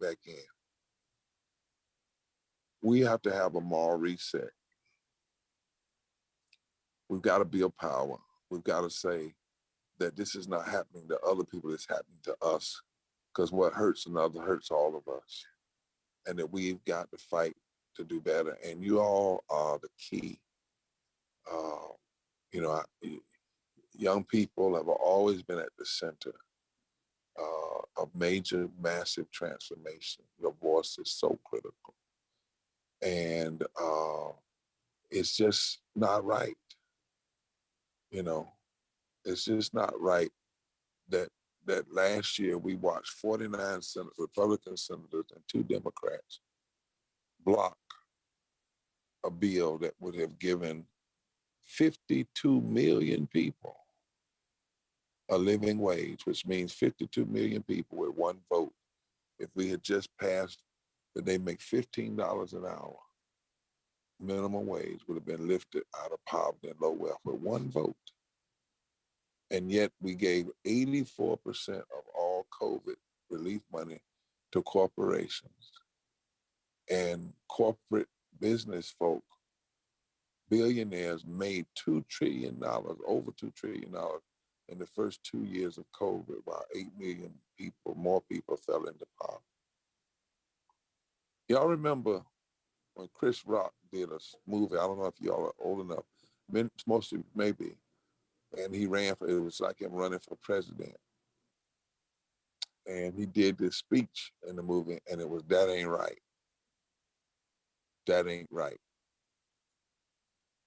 back in. We have to have a moral reset. We've got to build power. We've got to say that this is not happening to other people, it's happening to us. Because what hurts another hurts all of us. And that we've got to fight to do better. And you all are the key. Uh, you know, young people have always been at the center of major, massive transformation. Your voice is so critical. And it's just not right. You know, it's just not right that last year we watched 49 Republican senators and 2 Democrats block a bill that would have given 52 million people a living wage, which means 52 million people with one vote. If we had just passed that they make $15 an hour, minimum wage would have been lifted out of poverty and low wealth with one vote. And yet we gave 84% of all COVID relief money to corporations. And corporate business folk, billionaires, made $2 trillion, over $2 trillion in the first 2 years of COVID, while 8 million people, more people fell into poverty. Y'all remember when Chris Rock did a movie, I don't know if y'all are old enough, most of you maybe, and he ran for, it was like him running for president. And he did this speech in the movie, and it was, that ain't right. That ain't right.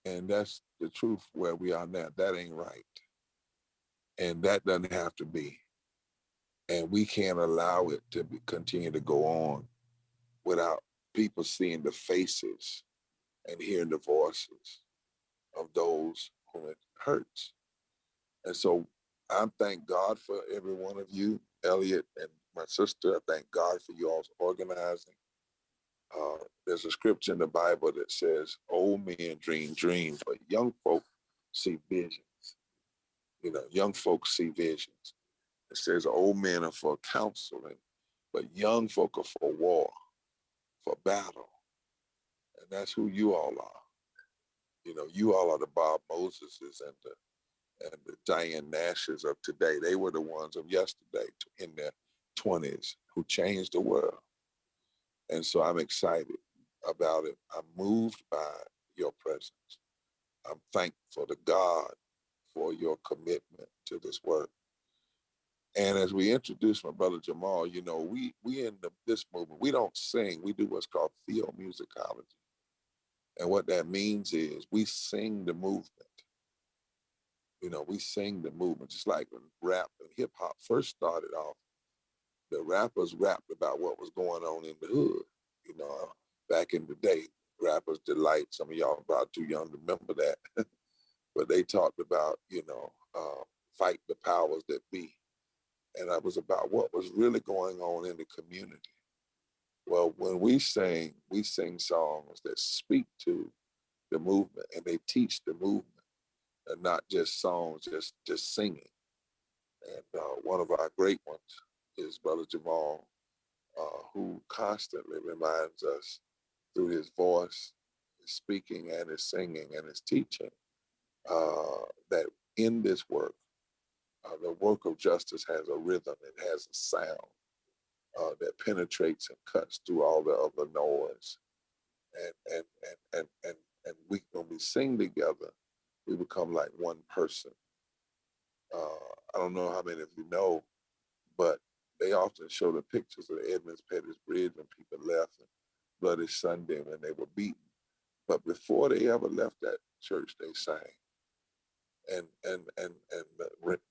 And that's the truth where we are now. That ain't right. And that doesn't have to be. And we can't allow it to continue to go on without people seeing the faces and hearing the voices of those whom it hurts. And so I thank God for every one of you, Elliot and my sister. I thank God for you all's organizing. There's a scripture in the Bible that says, old men dream dreams, but young folk see visions. You know, young folks see visions. It says old men are for counseling, but young folk are for war, for battle. And that's who you all are. You know, you all are the Bob Moseses and the Diane Nashes of today. They were the ones of yesterday in their 20s who changed the world. And so I'm excited about it. I'm moved by your presence. I'm thankful to God for your commitment to this work. And as we introduce my brother Jamal, you know, we in this movement, we don't sing, we do what's called theomusicology. And what that means is we sing the movement. You know, we sing the movement, just like when rap and hip hop first started off, the rappers rapped about what was going on in the hood. You know, back in the day, Rappers Delight, some of y'all are probably too young to remember that, but they talked about, you know, fight the powers that be. And that was about what was really going on in the community. Well, when we sing songs that speak to the movement and they teach the movement and not just songs, just singing. And one of our great ones is Brother Jamal, who constantly reminds us through his voice, his speaking and his singing and his teaching, that in this work, the work of justice has a rhythm, it has a sound that penetrates and cuts through all the other noise. And we, when we sing together, we become like one person. I don't know how many of you know, but they often show the pictures of the Edmonds Pettus Bridge when people left and Bloody Sunday when they were beaten. But before they ever left that church, they sang. And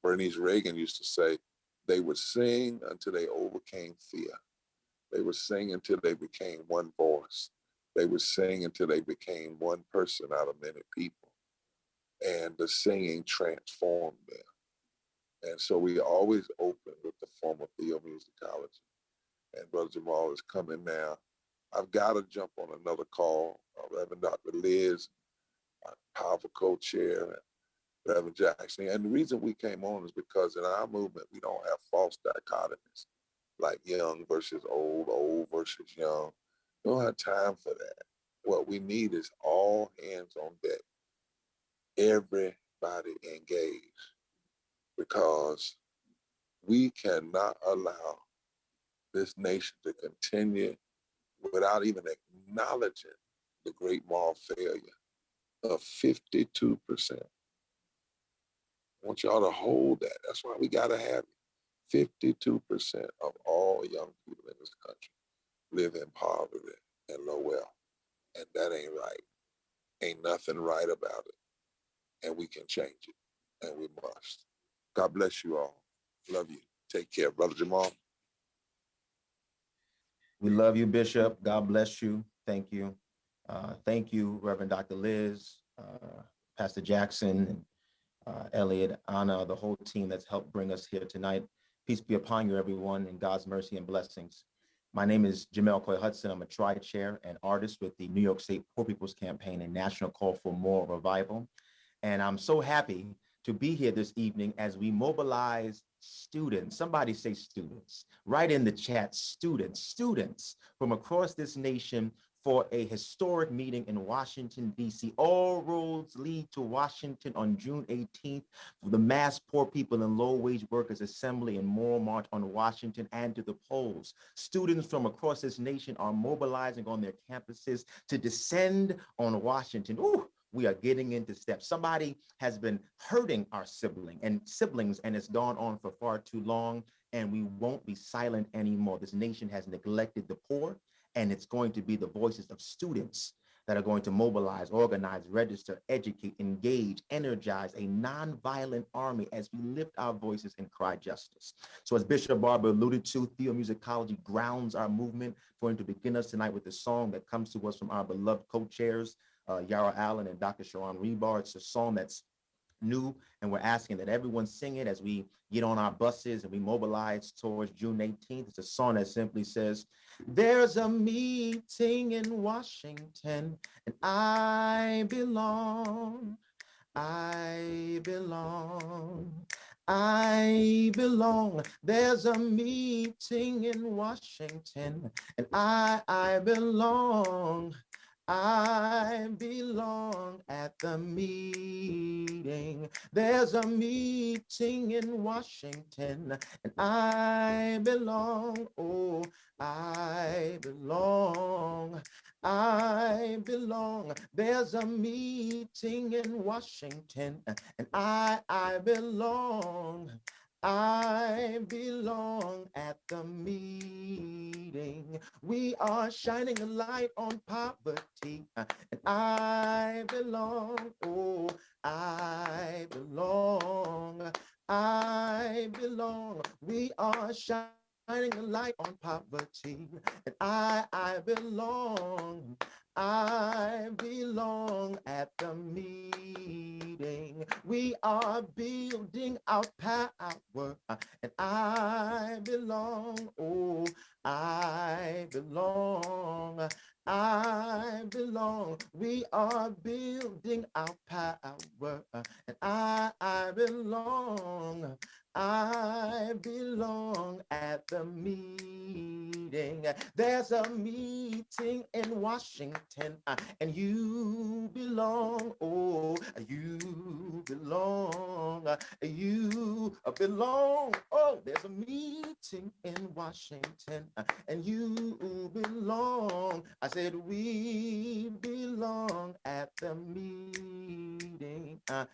Bernice Reagan used to say, they would sing until they overcame fear. They would sing until they became one voice. They would sing until they became one person out of many people. And the singing transformed them. And so we always open with the form of theomusicology. And Brother Jamal is coming now. I've got to jump on another call. Reverend Dr. Liz, our powerful co-chair, and Reverend Jackson. And the reason we came on is because in our movement, we don't have false dichotomies. like young versus old, old versus young. We don't have time for that. What we need is all hands on deck, everybody engaged, because we cannot allow this nation to continue without even acknowledging the great moral failure of 52%. I want y'all to hold that. That's why we got to have it. 52% of all young people in this country live in poverty and low wealth. And that ain't right. Ain't nothing right about it. And we can change it. And we must. God bless you all. Love you. Take care. Brother Jamal. We love you, Bishop. God bless you. Thank you. Thank you, Reverend Dr. Liz, Pastor Jackson, Elliot, Anna, the whole team that's helped bring us here tonight. Peace be upon you, everyone, and God's mercy and blessings. My name is Jamel Coy Hudson. I'm a tri-chair and artist with the New York State Poor People's Campaign and National Call for Moral Revival. And I'm so happy to be here this evening as we mobilize students. Somebody say students. Write in the chat, students from across this nation for a historic meeting in Washington, D.C. All roads lead to Washington on June 18th for the Mass Poor People and Low Wage Workers Assembly and Moral March on Washington and to the polls. Students from across this nation are mobilizing on their campuses to descend on Washington. Ooh, we are getting into steps. Somebody has been hurting our siblings, and it's gone on for far too long, and we won't be silent anymore. This nation has neglected the poor, and it's going to be the voices of students that are going to mobilize, organize, register, educate, engage, energize a nonviolent army as we lift our voices and cry justice. So as Bishop Barber alluded to, theomusicology grounds our movement. We're going to begin us tonight with a song that comes to us from our beloved co-chairs, Yara Allen and Dr. Sharon Rebar. It's a song that's new, and we're asking that everyone sing it as we get on our buses and we mobilize towards June 18th. It's a song that simply says, there's a meeting in Washington and I belong. I belong. I belong. There's a meeting in Washington and I belong. I belong at the meeting. There's a meeting in Washington and I belong. Oh, I belong. I belong. There's a meeting in Washington and I belong. I belong at the meeting. We are shining a light on poverty, and I belong. Oh, I belong. I belong. We are shining a light on poverty, and I belong. I belong at the meeting. We are building our power, and I belong. Oh, I belong. I belong. We are building our power, and I belong. I belong at the meeting. There's a meeting in Washington, and you belong. Oh, you belong. You belong. Oh, there's a meeting in Washington, and you belong. I said we belong at the meeting. I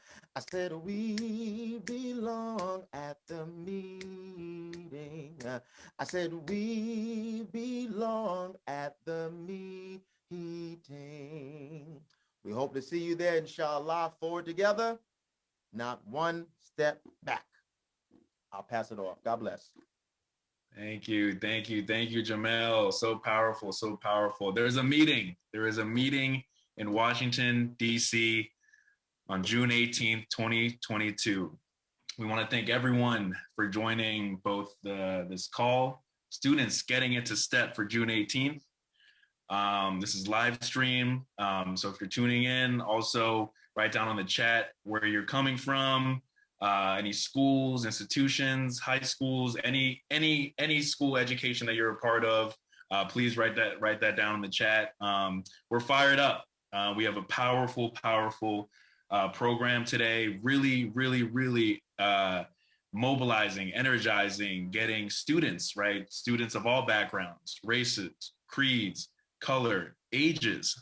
said we belong at the meeting. I said we belong at the meeting. We hope to see you there, inshallah. Forward together, not one step back. I'll pass it off. God bless. Thank you, Jamel. So powerful, so powerful. There is a meeting in Washington, D.C. on June 18th, 2022. We want to thank everyone for joining both this call, students getting into step for June 18th. This is live stream. So if you're tuning in, also write down on the chat where you're coming from, any schools, institutions, high schools, any school education that you're a part of, please write that down in the chat. We're fired up. We have a powerful program today. Really mobilizing, energizing, getting students, right? Students of all backgrounds, races, creeds, color, ages,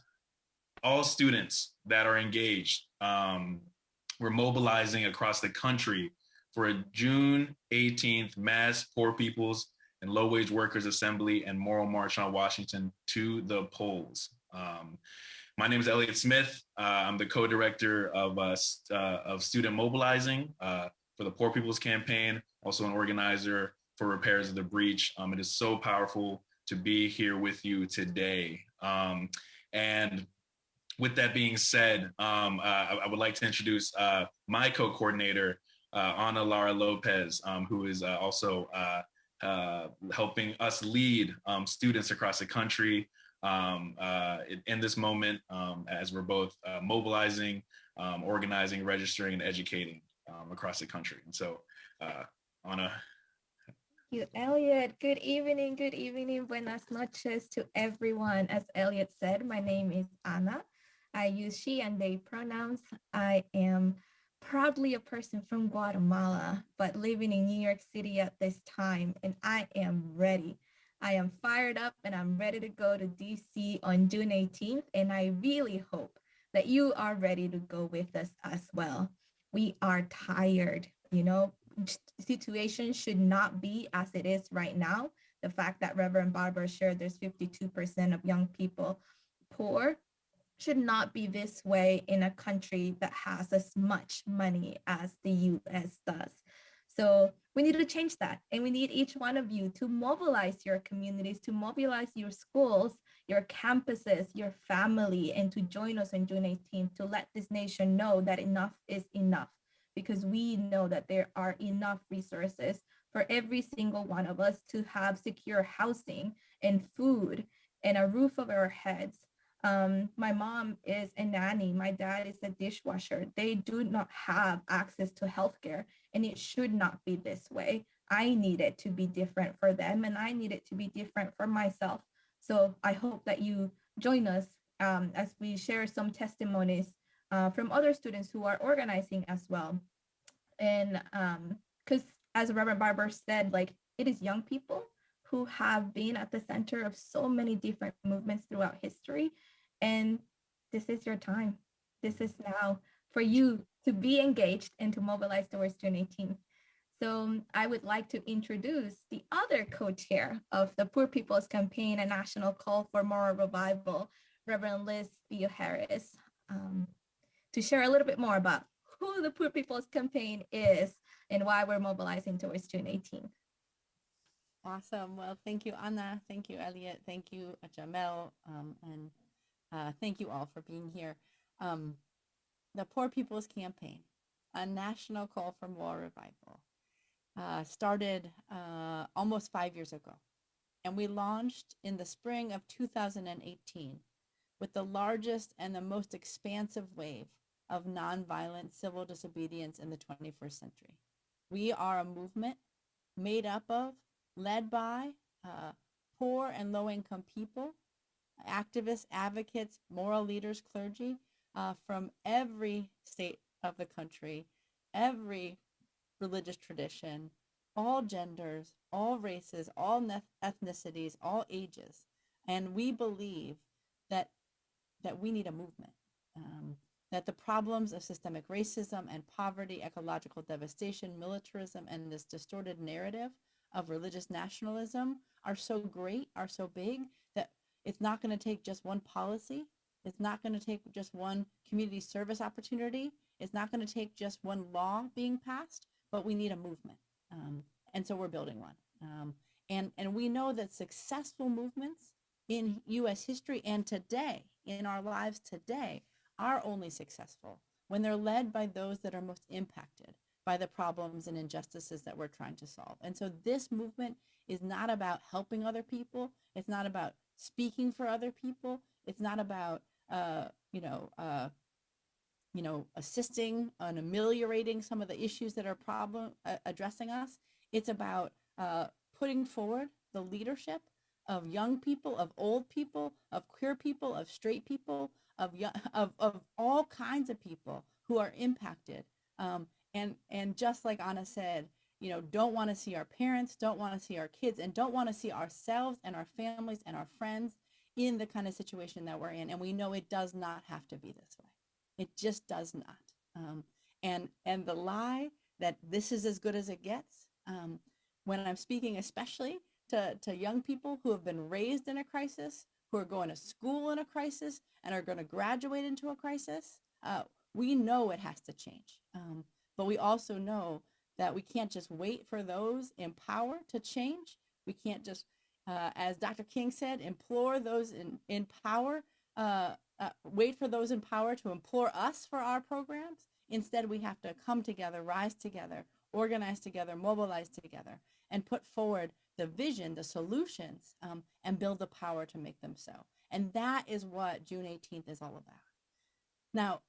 all students that are engaged. We're mobilizing across the country for a June 18th mass poor people's and low wage workers assembly and moral march on Washington to the polls. My name is Elliot Smith. I'm the co-director of Student Mobilizing for the Poor People's Campaign, also an organizer for Repairs of the Breach. It is so powerful to be here with you today. And with that being said, I would like to introduce my co-coordinator, Ana Lara Lopez, who is also helping us lead students across the country in this moment as we're both mobilizing, organizing, registering, and educating across the country. And so, Ana. You, Elliot. Good evening, buenas noches to everyone. As Elliot said, my name is Ana. I use she and they pronouns. I am proudly a person from Guatemala, but living in New York City at this time, and I am ready. I am fired up and I'm ready to go to DC on June 18th, and I really hope that you are ready to go with us as well. We are tired, situation should not be as it is right now. The fact that Reverend Barber shared there's 52% of young people poor should not be this way in a country that has as much money as the US does. So we need to change that. And we need each one of you to mobilize your communities, to mobilize your schools, your campuses, your family, and to join us on June 18th to let this nation know that enough is enough, because we know that there are enough resources for every single one of us to have secure housing and food and a roof over our heads. My mom is a nanny. My dad is a dishwasher. They do not have access to healthcare, and it should not be this way. I need it to be different for them, and I need it to be different for myself. So I hope that you join us as we share some testimonies from other students who are organizing as well. And because as Reverend Barber said, like, it is young people who have been at the center of so many different movements throughout history. And this is your time. This is now for you to be engaged and to mobilize towards June 18th. So I would like to introduce the other co-chair of the Poor People's Campaign, a national call for moral revival, Reverend Liz Theo Harris, to share a little bit more about who the Poor People's Campaign is and why we're mobilizing towards June 18th. Awesome. Well, thank you, Ana. Thank you, Elliot. Thank you, Jamel. And thank you all for being here. The Poor People's Campaign, a national call for moral revival, started almost 5 years ago. And we launched in the spring of 2018 with the largest and the most expansive wave of nonviolent civil disobedience in the 21st century. We are a movement made up of, led by poor and low-income people, activists, advocates, moral leaders, clergy from every state of the country, every religious tradition, all genders, all races, all ethnicities, all ages. And we believe that we need a movement, that the problems of systemic racism and poverty, ecological devastation, militarism, and this distorted narrative of religious nationalism are so great, are so big, that it's not going to take just one policy. It's not going to take just one community service opportunity. It's not going to take just one law being passed, but we need a movement. And so we're building one. And we know that successful movements in U.S. history and today, in our lives today, are only successful when they're led by those that are most impacted by the problems and injustices that we're trying to solve. And so this movement is not about helping other people. It's not about speaking for other people. It's not about, assisting and ameliorating some of the issues that are addressing us. It's about putting forward the leadership of young people, of old people, of queer people, of straight people, of all kinds of people who are impacted. And just like Anna said, don't want to see our parents, don't want to see our kids, and don't want to see ourselves and our families and our friends in the kind of situation that we're in. And we know it does not have to be this way. It just does not. And the lie that this is as good as it gets, when I'm speaking especially to young people who have been raised in a crisis, who are going to school in a crisis, and are going to graduate into a crisis, we know it has to change. But we also know that we can't just wait for those in power to change. We can't just, as Dr. King said, implore those in power, wait for those in power to implore us for our programs. Instead, we have to come together, rise together, organize together, mobilize together, and put forward the vision, the solutions, and build the power to make them so. And that is what June 18th is all about. Now,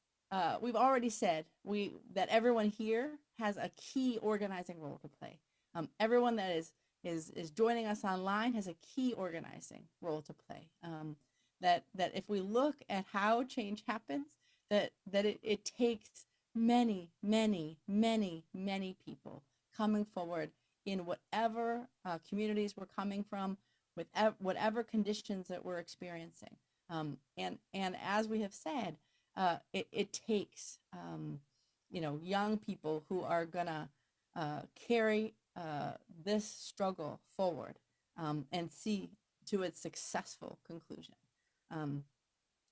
we've already said that everyone here has a key organizing role to play. Everyone that is joining us online has a key organizing role to play. That if we look at how change happens, that it takes many, many, many, many people coming forward in whatever communities we're coming from, with whatever conditions that we're experiencing. And as we have said, it takes young people who are gonna carry this struggle forward and see to its successful conclusion.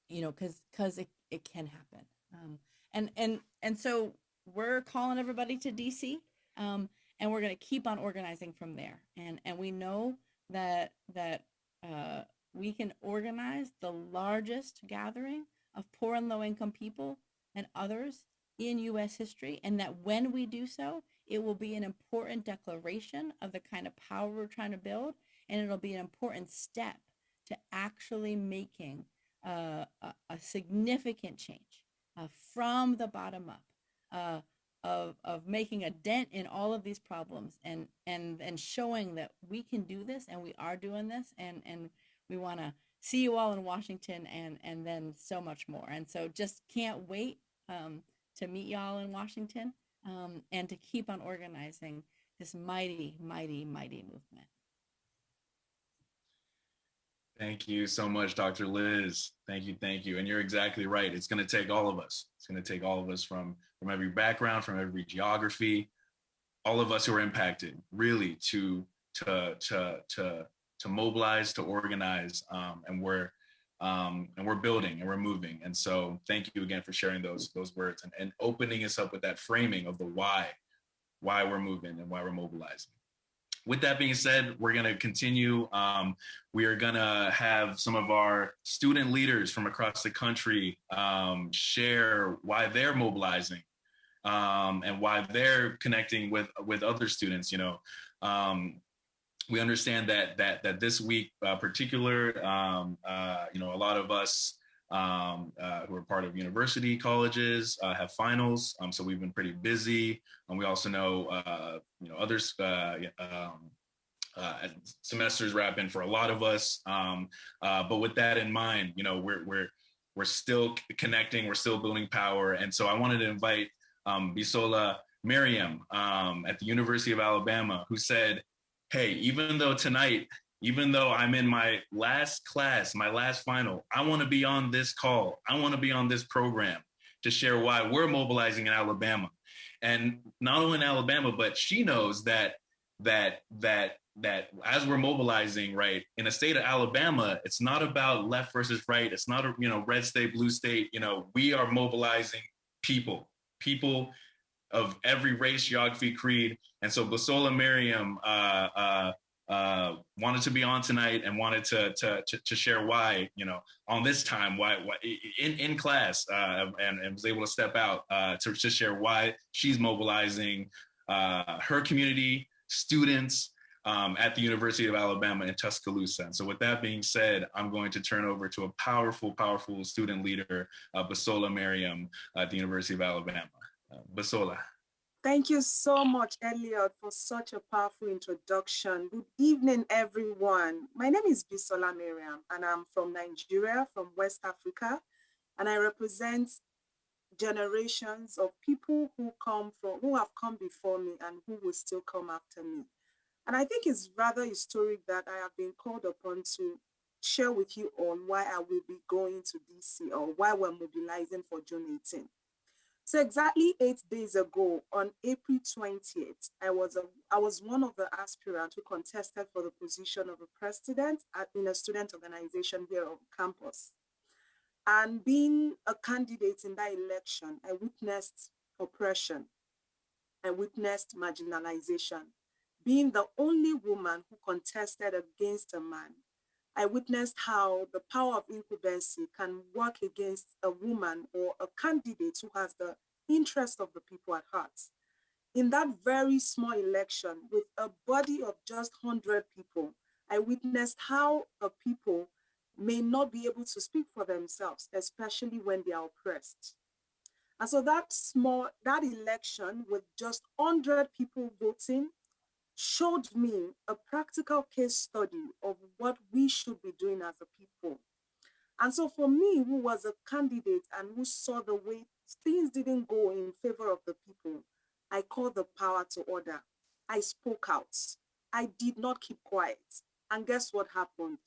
Because it can happen. And so we're calling everybody to DC, and we're going to keep on organizing from there. And we know that we can organize the largest gathering of poor and low income people and others in U.S. history, and that when we do so, it will be an important declaration of the kind of power we're trying to build, and it'll be an important step to actually making a significant change from the bottom up, of making a dent in all of these problems, and showing that we can do this, and we are doing this, and we want to see you all in Washington, and then so much more. And so just can't wait to meet y'all in Washington, and to keep on organizing this mighty, mighty, mighty movement. Thank you so much, Dr. Liz. Thank you. And you're exactly right. It's going to take all of us. It's going to take all of us from every background, from every geography, all of us who are impacted, really, to mobilize, to organize, and we're building and we're moving. And so, thank you again for sharing those words and opening us up with that framing of the why we're moving and why we're mobilizing. With that being said, we're going to continue. We are going to have some of our student leaders from across the country share why they're mobilizing and why they're connecting with other students. We understand that this week, particular, a lot of us who are part of university colleges have finals, so we've been pretty busy. And we also know, others semesters wrapping for a lot of us. But with that in mind, we're still connecting, we're still building power, and so I wanted to invite Bisola Miriam at the University of Alabama, who said, "Hey, even though I'm in my last class, my last final, I want to be on this call. I want to be on this program to share why we're mobilizing in Alabama." And not only in Alabama, but she knows that as we're mobilizing, right, in the state of Alabama, it's not about left versus right. It's not a, red state, blue state. We are mobilizing people of every race, geography, creed. And so Bisola Miriam wanted to be on tonight and wanted to share why, on this time, why in class, and was able to step out to share why she's mobilizing her community, students, at the University of Alabama in Tuscaloosa. And so with that being said, I'm going to turn over to a powerful, powerful student leader, Basola Miriam at the University of Alabama. Basola. Thank you so much, Elliot, for such a powerful introduction. Good evening, everyone. My name is Bisola Miriam, and I'm from Nigeria, from West Africa, and I represent generations of people who have come before me and who will still come after me. And I think it's rather historic that I have been called upon to share with you all why I will be going to DC or why we're mobilizing for June 18th. So exactly 8 days ago, on April 20th, I was one of the aspirants who contested for the position of a president in a student organization here on campus. And being a candidate in that election, I witnessed oppression. I witnessed marginalization. Being the only woman who contested against a man, I witnessed how the power of incumbency can work against a woman or a candidate who has the interest of the people at heart. In that very small election, with a body of just 100 people, I witnessed how a people may not be able to speak for themselves, especially when they are oppressed. And so that election with just 100 people voting showed me a practical case study of what we should be doing as a people. And so for me, who was a candidate and who saw the way things didn't go in favor of the people, I called the power to order. I spoke out. I did not keep quiet. And guess what happened?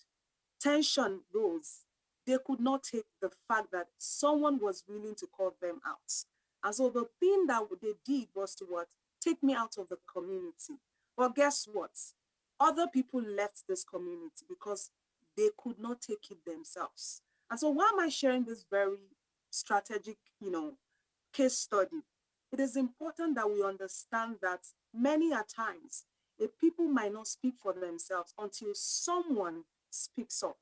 Tension rose. They could not take the fact that someone was willing to call them out. And so the thing that they did was to what? Take me out of the community. But guess what? Other people left this community because they could not take it themselves. And so why am I sharing this very strategic, case study? It is important that we understand that many a times, people might not speak for themselves until someone speaks up,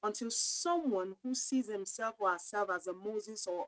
until someone who sees himself or herself as a Moses or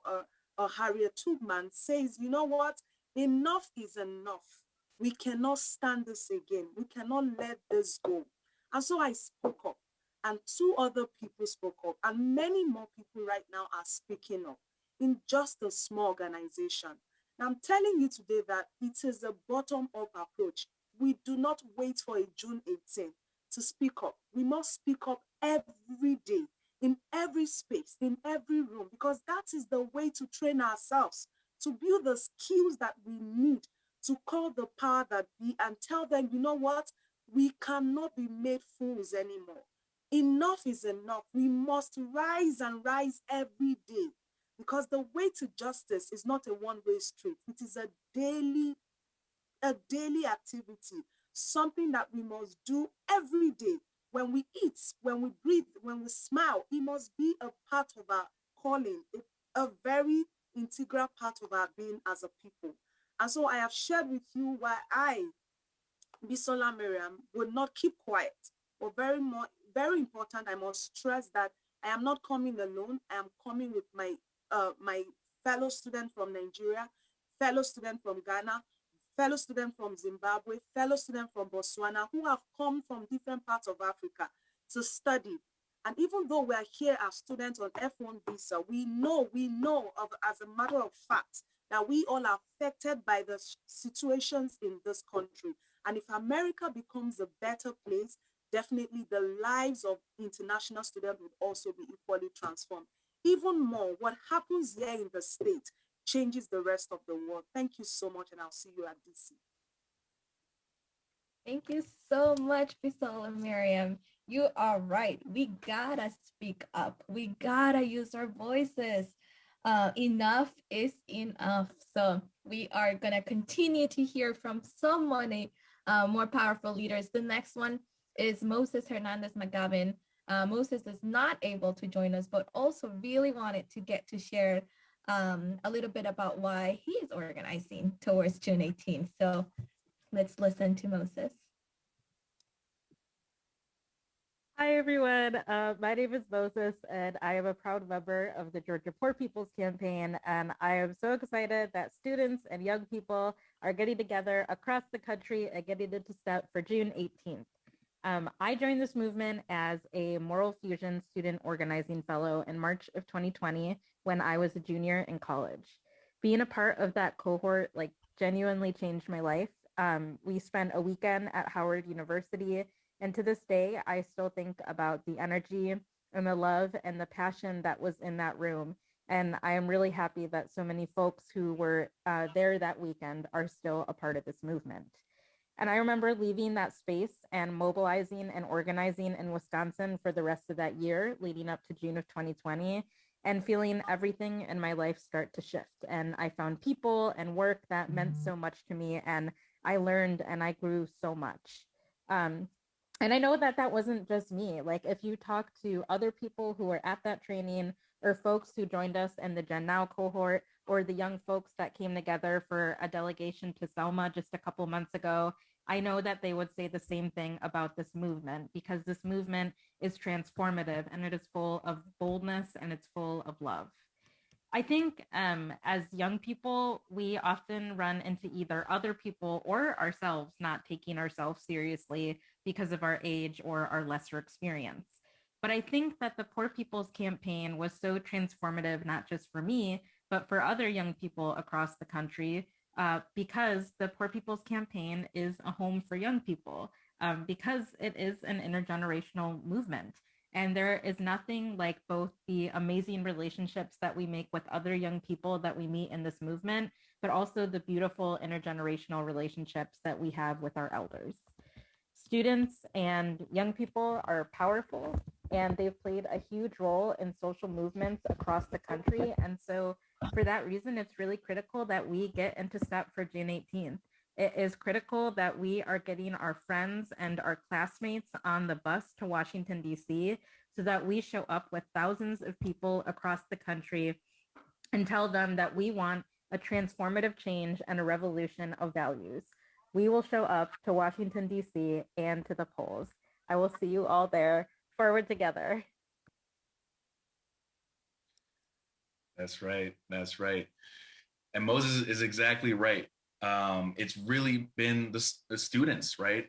a Harriet Tubman says, you know what, enough is enough. We cannot stand this again. We cannot let this go. And so I spoke up, and 2 other people spoke up, and many more people right now are speaking up in just a small organization. Now, I'm telling you today that it is a bottom-up approach. We do not wait for a June 18th to speak up. We must speak up every day, in every space, in every room, because that is the way to train ourselves, to build the skills that we need to call the power that be and tell them, you know what, we cannot be made fools anymore. Enough is enough. We must rise and rise every day, because the way to justice is not a one-way street. It is a daily activity, something that we must do every day. When we eat, when we breathe, when we smile, it must be a part of our calling, a very integral part of our being as a people. And so I have shared with you why I, Bisola Miriam, would not keep quiet. But very important, I must stress that I am not coming alone. I am coming with my fellow student from Nigeria, fellow student from Ghana, fellow student from Zimbabwe, fellow student from Botswana, who have come from different parts of Africa to study. And even though we are here as students on F1 visa, we know as a matter of fact that we all are affected by the situations in this country. And if America becomes a better place, definitely the lives of international students would also be equally transformed. Even more, what happens here in the state changes the rest of the world. Thank you so much, and I'll see you at DC. Thank you so much, Bisola Miriam. You are right. We gotta speak up. We gotta use our voices. Enough is enough. So we are gonna continue to hear from so many more powerful leaders. The next one is Moses Hernandez McGavin. Moses is not able to join us, but also really wanted to get to share a little bit about why he is organizing towards June 18th. So let's listen to Moses. Hi, everyone. My name is Moses, and I am a proud member of the Georgia Poor People's Campaign. And I am so excited that students and young people are getting together across the country and getting into step for June 18th. I joined this movement as a Moral Fusion student organizing fellow in March of 2020 when I was a junior in college. Being a part of that cohort like genuinely changed my life. We spent a weekend at Howard University, and to this day, I still think about the energy and the love and the passion that was in that room. And I am really happy that so many folks who were there that weekend are still a part of this movement. And I remember leaving that space and mobilizing and organizing in Wisconsin for the rest of that year, leading up to June of 2020, and feeling everything in my life start to shift. And I found people and work that meant so much to me. And I learned and I grew so much. Um, and I know that that wasn't just me. Like, if you talk to other people who were at that training, or folks who joined us in the Gen Now cohort, or the young folks that came together for a delegation to Selma just a couple months ago, I know that they would say the same thing about this movement, because this movement is transformative and it is full of boldness and it's full of love. I think as young people, we often run into either other people or ourselves not taking ourselves seriously because of our age or our lesser experience. But I think that the Poor People's Campaign was so transformative, not just for me, but for other young people across the country, because the Poor People's Campaign is a home for young people, because it is an intergenerational movement. And there is nothing like both the amazing relationships that we make with other young people that we meet in this movement, but also the beautiful intergenerational relationships that we have with our elders. Students and young people are powerful, and they've played a huge role in social movements across the country. And so for that reason, it's really critical that we get into step for June 18th. It is critical that we are getting our friends and our classmates on the bus to Washington, D.C., so that we show up with thousands of people across the country and tell them that we want a transformative change and a revolution of values. We will show up to Washington, D.C. and to the polls. I will see you all there. Forward together. That's right. That's right. And Moses is exactly right. It's really been the students, right?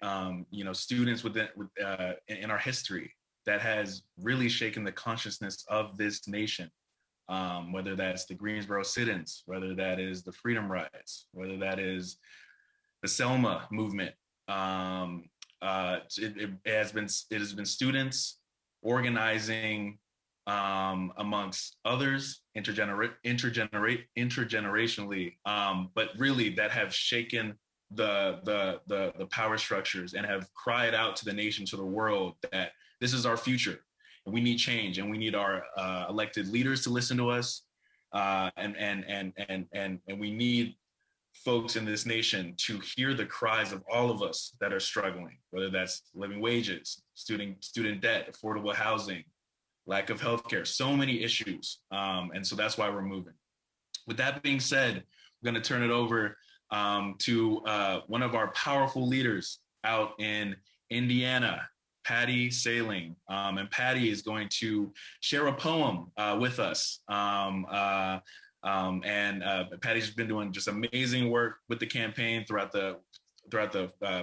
Students in our history that has really shaken the consciousness of this nation. Whether that's the Greensboro sit-ins, whether that is the Freedom Rides, whether that is the Selma movement. It has been students organizing amongst others intergenerationally, but really that have shaken the power structures and have cried out to the nation, to the world, that this is our future and we need change, and we need our elected leaders to listen to us, and we need folks in this nation to hear the cries of all of us that are struggling, whether that's living wages, student debt, affordable housing, lack of healthcare, so many issues. And so that's why we're moving. With that being said, I'm going to turn it over to one of our powerful leaders out in Indiana, Patty Sailing. And Patty is going to share a poem with us. Patty's been doing just amazing work with the campaign throughout the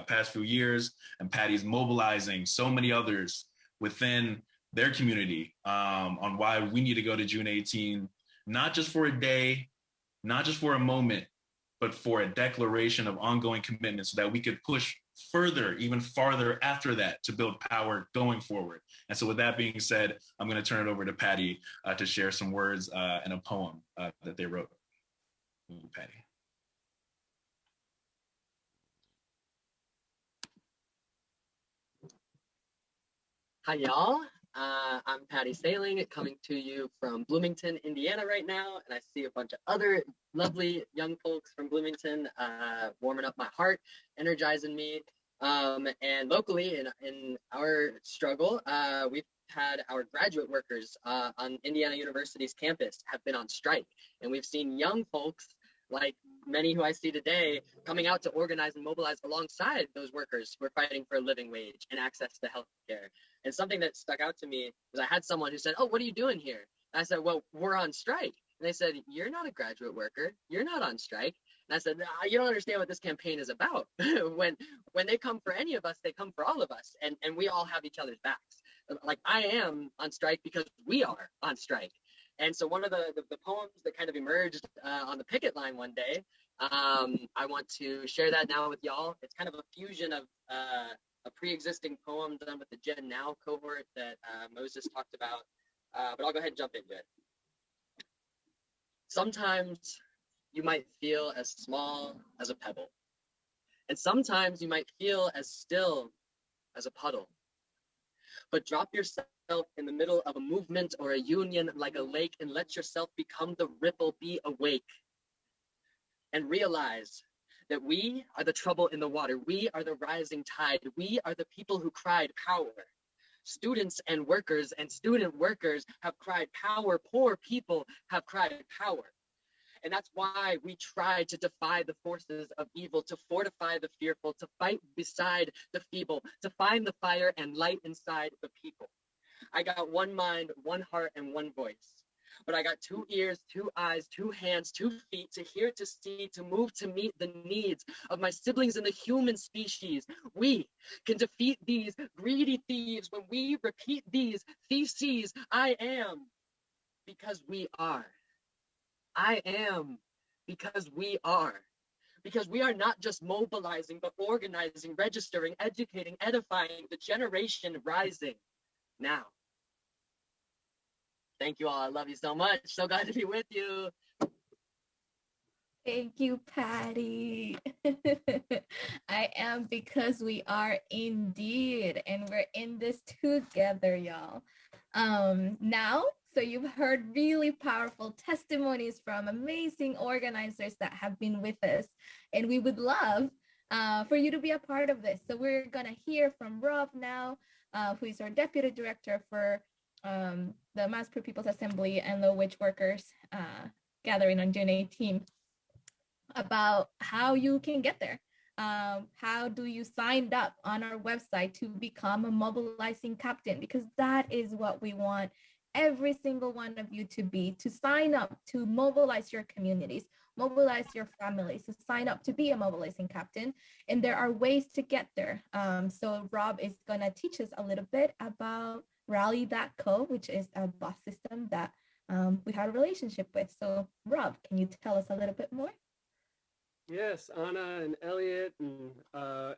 past few years. And Patty's mobilizing so many others within their community on why we need to go to June 18, not just for a day, not just for a moment, but for a declaration of ongoing commitment so that we could push further, even farther after that, to build power going forward. And so with that being said, I'm going to turn it over to Patty to share some words and a poem that they wrote. Patty. Hi, y'all. I'm Patty Sailing, coming to you from Bloomington, Indiana right now, and I see a bunch of other lovely young folks from Bloomington warming up my heart, energizing me. And locally in our struggle, we've had our graduate workers on Indiana University's campus have been on strike, and we've seen young folks like many who I see today coming out to organize and mobilize alongside those workers who are fighting for a living wage and access to healthcare. And something that stuck out to me was I had someone who said, "Oh, what are you doing here?" And I said, "Well, we're on strike." And they said, "You're not a graduate worker. You're not on strike." And I said, "Nah, you don't understand what this campaign is about. when they come for any of us, they come for all of us, and we all have each other's backs. Like I am on strike because we are on strike." And so one of the poems that kind of emerged on the picket line one day, I want to share that now with y'all. It's kind of a fusion of a pre-existing poem done with the Gen Now cohort that Moses talked about, but I'll go ahead and jump into it. Sometimes you might feel as small as a pebble, and sometimes you might feel as still as a puddle. But drop yourself in the middle of a movement or a union like a lake and let yourself become the ripple, be awake, and realize that we are the trouble in the water. We are the rising tide. We are the people who cried power. Students and student workers have cried power. Poor people have cried power. And that's why we try to defy the forces of evil, to fortify the fearful, to fight beside the feeble, to find the fire and light inside the people. I got one mind, one heart, and one voice. But I got 2 ears, 2 eyes, 2 hands, 2 feet to hear, to see, to move, to meet the needs of my siblings in the human species. We can defeat these greedy thieves when we repeat these theses. I am because we are. I am because we are. Because we are not just mobilizing, but organizing, registering, educating, edifying the generation rising now. Thank you all. I love you so much. So glad to be with you. Thank you, Patty. I am because we are indeed, and we're in this together, y'all. Now, so you've heard really powerful testimonies from amazing organizers that have been with us, and we would love for you to be a part of this. So we're gonna hear from Rob now, who is our deputy director for the Mass Per People's Assembly and Low Wage Workers gathering on June 18th, about how you can get there. How do you sign up on our website to become a mobilizing captain? Because that is what we want every single one of you to be, to sign up, to mobilize your communities, mobilize your families, to sign up to be a mobilizing captain. And there are ways to get there. So Rob is gonna teach us a little bit about Rally.co, which is a bus system that we had a relationship with. So Rob, can you tell us a little bit more? Yes, Anna and Elliot and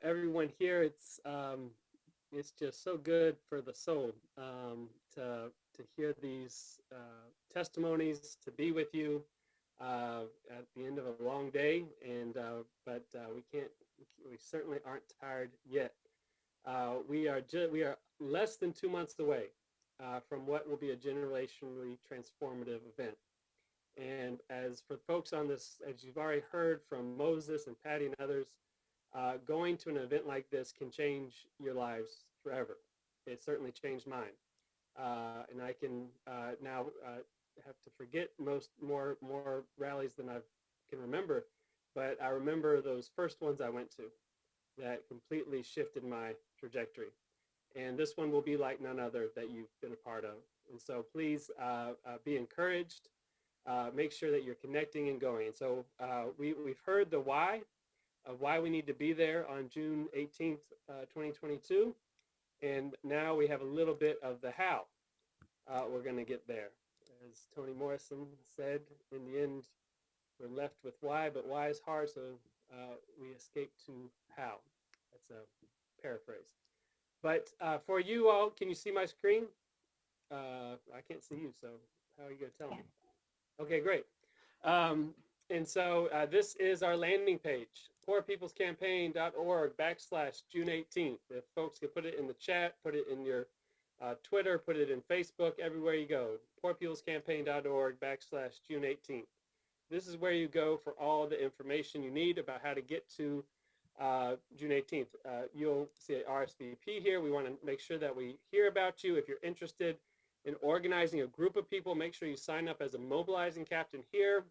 everyone here. It's just so good for the soul to hear these testimonies, to be with you at the end of a long day. And but we certainly aren't tired yet. We are less than 2 months away from what will be a generationally transformative event. And as for folks on this, as you've already heard from Moses and Patty and others, going to an event like this can change your lives forever. It certainly changed mine. And I can now have to forget more rallies than I can remember. But I remember those first ones I went to that completely shifted my trajectory. And this one will be like none other that you've been a part of. And so please be encouraged. Make sure that you're connecting and going. And so we've heard the why of why we need to be there on June 18th, 2022. And now we have a little bit of the how we're going to get there. As Toni Morrison said, in the end, we're left with why, but why is hard, so we escape to how. That's a paraphrase. But for you all, can you see my screen? I can't see you, so how are you going to tell me? Okay, great. And so this is our landing page, poorpeoplescampaign.org/June 18th. If folks could put it in the chat, put it in your Twitter, put it in Facebook, everywhere you go, poorpeoplescampaign.org/June 18th. This is where you go for all the information you need about how to get to June 18th. You'll see an RSVP here. We want to make sure that we hear about you. If you're interested in organizing a group of people, make sure you sign up as a mobilizing captain here.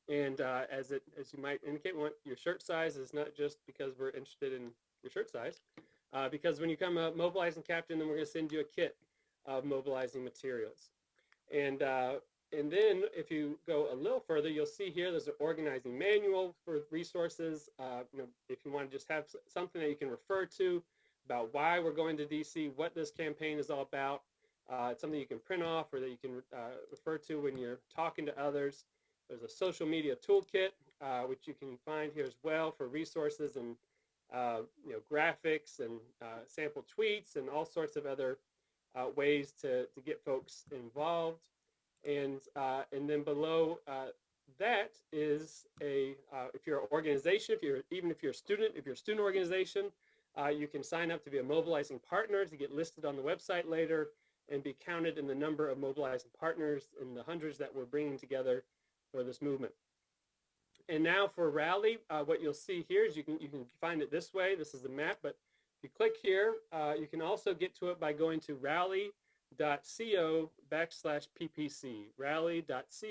And as you might indicate, we want your shirt size is not just because we're interested in your shirt size, because when you become a mobilizing captain, then we're going to send you a kit of mobilizing materials. And And then if you go a little further, you'll see here there's an organizing manual for resources. If you want to just have something that you can refer to about why we're going to DC, what this campaign is all about. It's something you can print off or that you can refer to when you're talking to others. There's a social media toolkit, which you can find here as well for resources and graphics and sample tweets and all sorts of other ways to get folks involved. And then below that is if you're an organization, if you're a student organization, you can sign up to be a mobilizing partner to get listed on the website later and be counted in the number of mobilizing partners in the hundreds that we're bringing together for this movement. And now for Rally, what you'll see here is you can find it this way. This is the map, but if you click here, you can also get to it by going to rally.co/ppc, rally.co/ppc.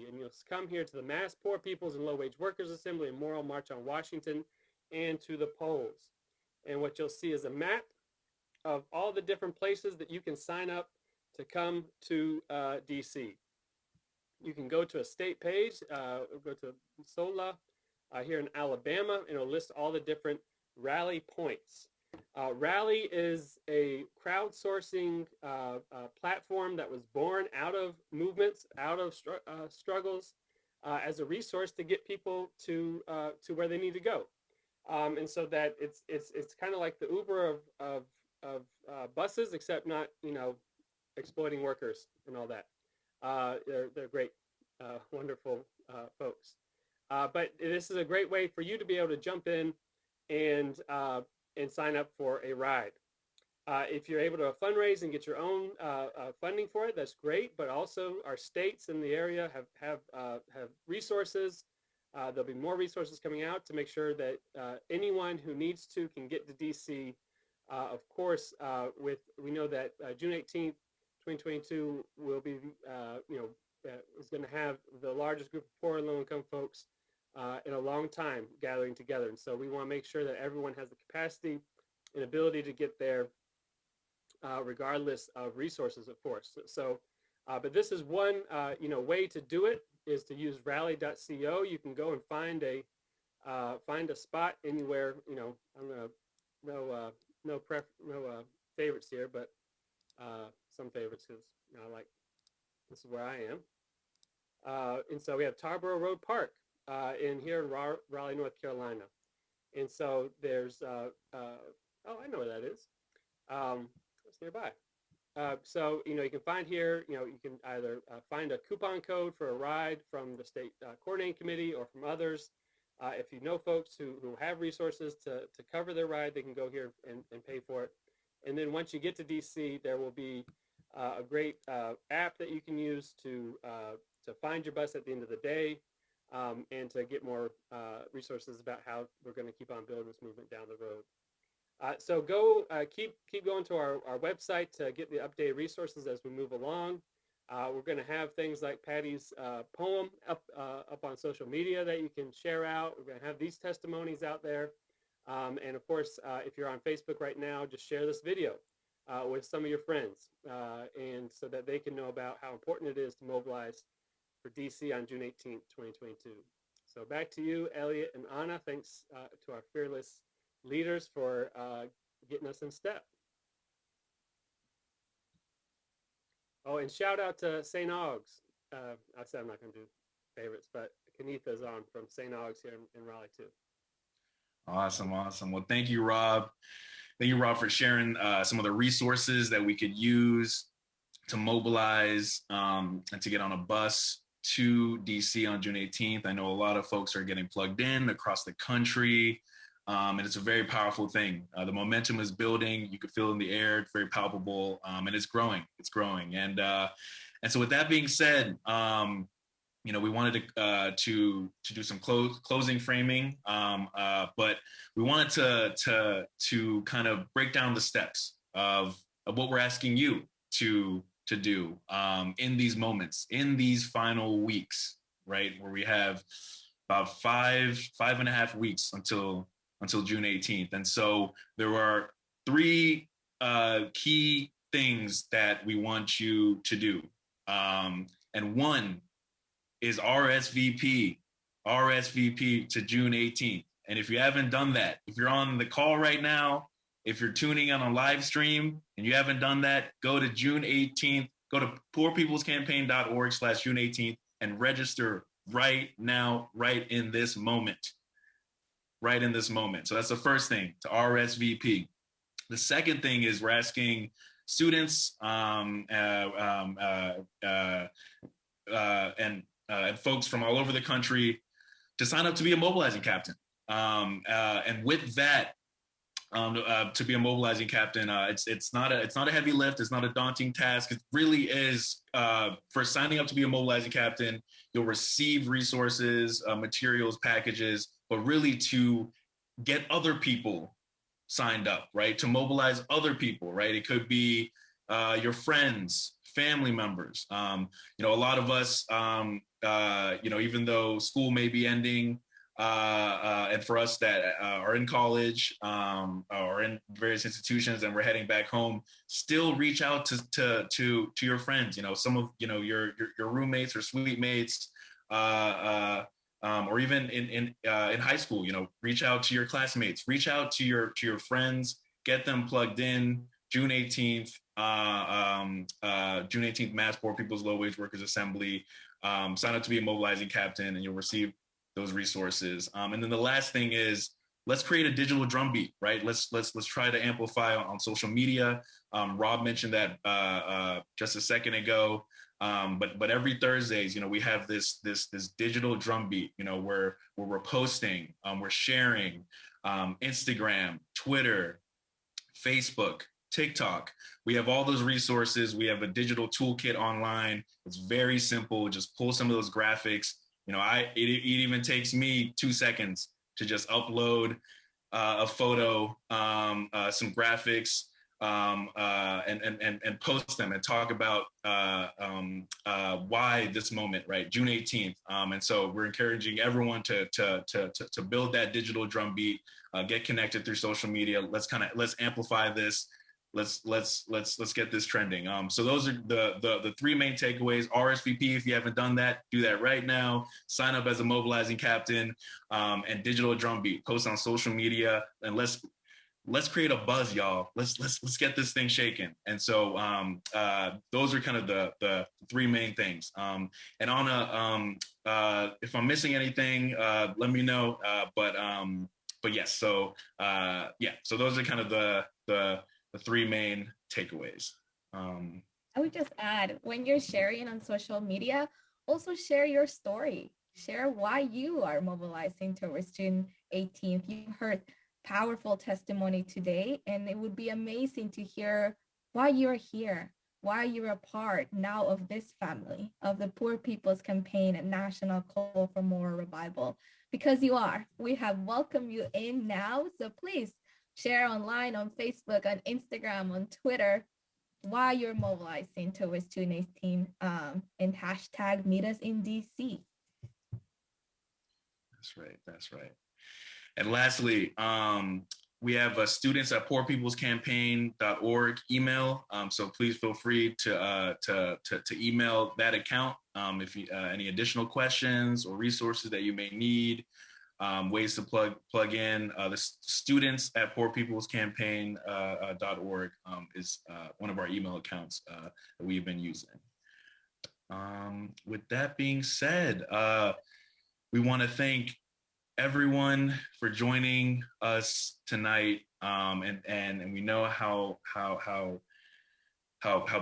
And you'll come here to the Mass Poor People's and Low Wage Workers Assembly and Moral March on Washington and to the polls. And what you'll see is a map of all the different places that you can sign up to come to DC. You can go to a state page, go to SOLA here in Alabama, and it'll list all the different rally points. Rally is a crowdsourcing platform that was born out of movements, out of struggles, as a resource to get people to where they need to go. And so that it's kind of like the Uber of buses, except not exploiting workers and all that. They're great, wonderful folks. But this is a great way for you to be able to jump in and sign up for a ride. If you're able to fundraise and get your own funding for it, that's great. But also, our states in the area have resources. There'll be more resources coming out to make sure that anyone who needs to can get to DC. Of course, we know that June 18th, 2022 will be, is going to have the largest group of poor and low-income folks in a long time gathering together. And so we want to make sure that everyone has the capacity and ability to get there, regardless of resources, of course. So, but this is one, way to do it is to use rally.co. You can go and find a spot anywhere. I'm gonna no favorites here, but some favorites because this is where I am. And so we have Tarboro Road Park here in Raleigh, North Carolina. And so there's, oh, I know where that is. It's nearby. So, you can find here, you can either find a coupon code for a ride from the state coordinating committee or from others. If you know folks who have resources to cover their ride, they can go here and pay for it. And then once you get to DC, there will be a great app that you can use to find your bus at the end of the day, and to get more resources about how we're going to keep on building this movement down the road. So go keep going to our website to get the updated resources as we move along. We're going to have things like Patty's poem up on social media that you can share out. We're going to have these testimonies out there. And of course, if you're on Facebook right now, just share this video with some of your friends, and so that they can know about how important it is to mobilize for DC on June 18th, 2022. So back to you, Elliot and Anna. Thanks to our fearless leaders for getting us in step. Oh, and shout out to St. Augs. I said I'm not going to do favorites, but Kenitha's on from St. Augs here in Raleigh too. Awesome. Well, thank you, Rob. Thank you, Rob, for sharing some of the resources that we could use to mobilize and to get on a bus to DC on June 18th. I know a lot of folks are getting plugged in across the country, and it's a very powerful thing. The momentum is building. You can feel it in the air. It's very palpable, and it's growing. And so with that being said, we wanted to do some closing framing, but we wanted to kind of break down the steps of what we're asking you to do in these moments, in these final weeks, right, where we have about 5.5 weeks until June 18th. And so there are three key things that we want you to do. And one is RSVP to June 18th. And if you haven't done that, if you're on the call right now, if you're tuning in on live stream and you haven't done that, go to June 18th, go to poorpeoplescampaign.org/June 18th and register right now, right in this moment. Right in this moment. So that's the first thing, to RSVP. The second thing is we're asking students and folks from all over the country to sign up to be a mobilizing captain. And with that, to be a mobilizing captain, it's not a heavy lift. It's not a daunting task. It really is. For signing up to be a mobilizing captain, you'll receive resources, materials, packages, but really to get other people signed up, right? To mobilize other people, right? It could be your friends, family members. A lot of us, even though school may be ending, and for us that are in college or in various institutions and we're heading back home, still reach out to your friends. Some of your roommates or suite mates, or even in high school. Reach out to your classmates, reach out to your friends, get them plugged in. June 18th, June 18th, Mass Poor People's Low Wage Workers Assembly. Sign up to be a mobilizing captain, and you'll receive those resources. And then the last thing is, let's create a digital drumbeat, right? Let's try to amplify on social media. Rob mentioned that just a second ago. But every Thursdays, we have this digital drumbeat, where we're posting, we're sharing, Instagram, Twitter, Facebook, TikTok. We have all those resources. We have a digital toolkit online. It's very simple. Just pull some of those graphics. It even takes me 2 seconds to just upload a photo, some graphics, and post them and talk about why this moment, right? June 18th. And so we're encouraging everyone to build that digital drumbeat, get connected through social media. Let's amplify this. Let's get this trending. So those are the three main takeaways. RSVP, if you haven't done that, do that right now. Sign up as a mobilizing captain, and digital drumbeat. Post on social media, and let's create a buzz, y'all. Let's get this thing shaking. And so those are kind of the three main things. And Anna, if I'm missing anything, let me know. But yes, so so those are kind of the three main takeaways. I would just add, when you're sharing on social media, also share your story. Share why you are mobilizing towards June 18th. You heard powerful testimony today, and it would be amazing to hear why you're here, why you're a part now of this family, of the Poor People's Campaign and National Call for Moral Revival, because you are. We have welcomed you in now, so please share online, on Facebook, on Instagram, on Twitter, why you're mobilizing towards June 18th, and hashtag meet us in DC. That's right. And lastly, we have students at poorpeoplescampaign.org email. So please feel free to email that account if you any additional questions or resources that you may need, ways to plug in. The students at poorpeoplescampaign.org is one of our email accounts that we've been using. With that being said, we want to thank everyone for joining us tonight, and we know how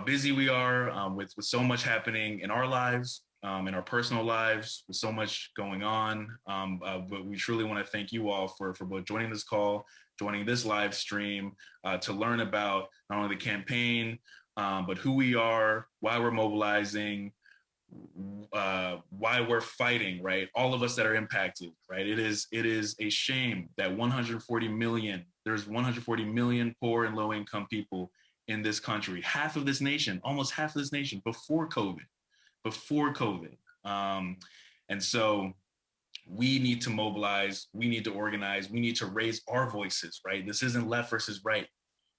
busy we are with so much happening in our lives, in our personal lives, with so much going on. But we truly want to thank you all for both joining this call, joining this live stream, to learn about not only the campaign, but who we are, why we're mobilizing, why we're fighting, right? All of us that are impacted, right? It is a shame that there's 140 million poor and low income people in this country, almost half of this nation before COVID. And so we need to mobilize, we need to organize, we need to raise our voices, right? This isn't left versus right.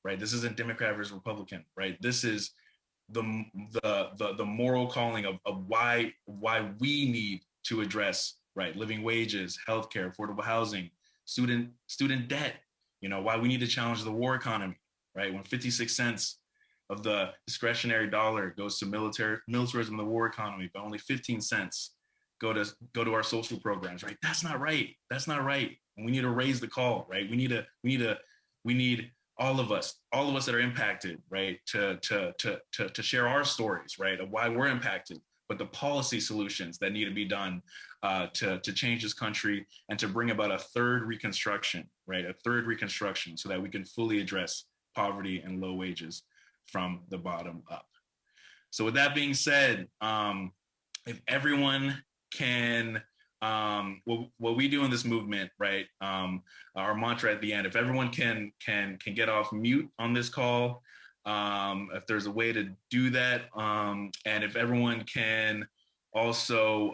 right? This isn't Democrat versus Republican, right? This is the moral calling of why we need to address, right, living wages, healthcare, affordable housing, student debt, you know, why we need to challenge the war economy, right? When 56 cents of the discretionary dollar goes to militarism and the war economy, but only 15 cents go to our social programs, right? That's not right. That's not right. And we need to raise the call, right? We need all of us that are impacted, right, to share our stories, right, of why we're impacted, but the policy solutions that need to be done to change this country and to bring about a third reconstruction, right, a third reconstruction, so that we can fully address poverty and low wages from the bottom up. So with that being said, if everyone can, what we do in this movement, right? Our mantra at the end, if everyone can get off mute on this call, if there's a way to do that, and if everyone can also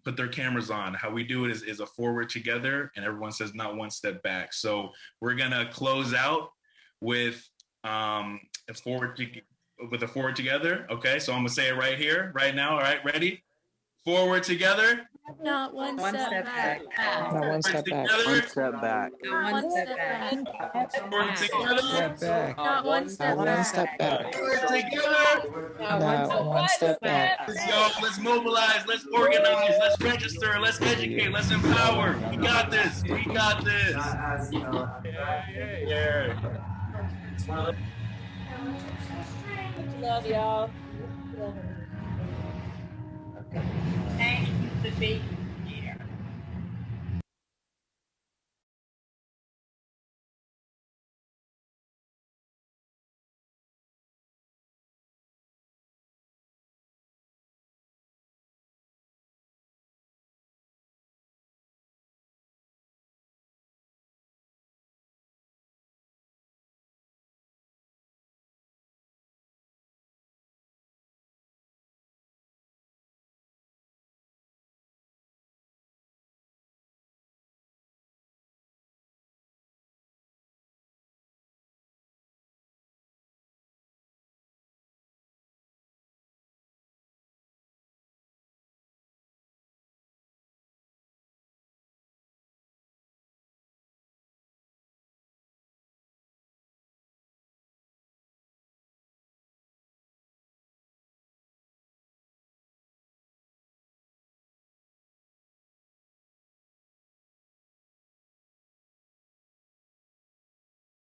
put their cameras on, how we do it is a forward together, and everyone says not one step back. So we're gonna close out with a forward together. Okay, so I'm gonna say it right here, right now. All right, ready? Forward together. Not one step back. Not one step back. One step back. One step back. Forward together. Step back. Not one Not step one back. step back. Forward together. Not one step back. Let's mobilize. Let's organize. Let's register. Let's educate. Let's empower. We got this. We got this. Yeah. Love y'all. Thank you, Sophie.